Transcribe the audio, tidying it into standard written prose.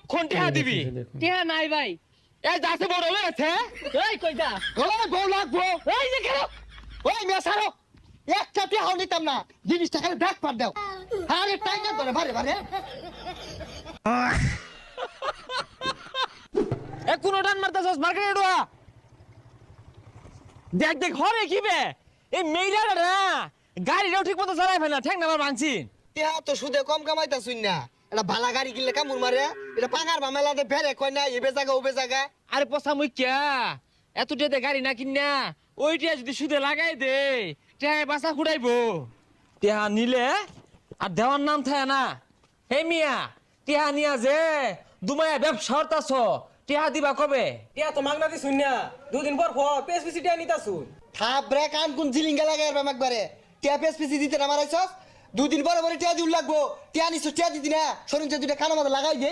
কখন টিহা দিবি? টিহা নাই ভাই। এই যাচ্ছে বড় হয়ে গেছে। এই কই যা? ওই বউ লাগবো। এই যে কেন? ওই মেয়ে সারো। একটা টিহাও নিতাম না। জিনিসটা খালি ব্যাগ পার দাও। আরে টাইগার ধরে ভারে ভারে। এ কোন টান মারতাছস মার্কেটে ডোয়া? দেখ দেখ হরে কি বে? এই মেইলাটা না গাড়িটাও ঠিক মতো চালাই ফেলে না, ঠ্যাং নামার ভাঙছি। টিহা তো সুদে কম কামাইতা শুন না। এটা ভালা গাড়ি কিনলে কামুর মারে। এটা পাঙার বামেলাতে ফেরে কয় না এবে জায়গা ওবে জায়গা। আরে পচা মুখ্যা এত টেতে গাড়ি না কিনা ওইটা যদি সুদে লাগাই দে টেহায় বাসা খুঁড়াইবো। টেহা নিলে আর দেওয়ার নাম থাকে না। হে মিয়া টেহা নিয়া যে দুমায়া ব্যবসা হতাছ টেহা দিবা কবে? টিয়া তো মাগনা দিছুন না দুদিন পর পেসপিসি টিয়া নিতাছুন। থাপ রে কান কোন ঝিলিঙ্গা লাগাই আর একবারে। টিয়া পেস পিসি দিতে না মারাইছস। দুদিন পরে পরে টিয়া দিউল লাগবো। টিয়া নিছ টিয়া দিদি না। শরীর দুইটা কানের মধ্যে লাগাই দে।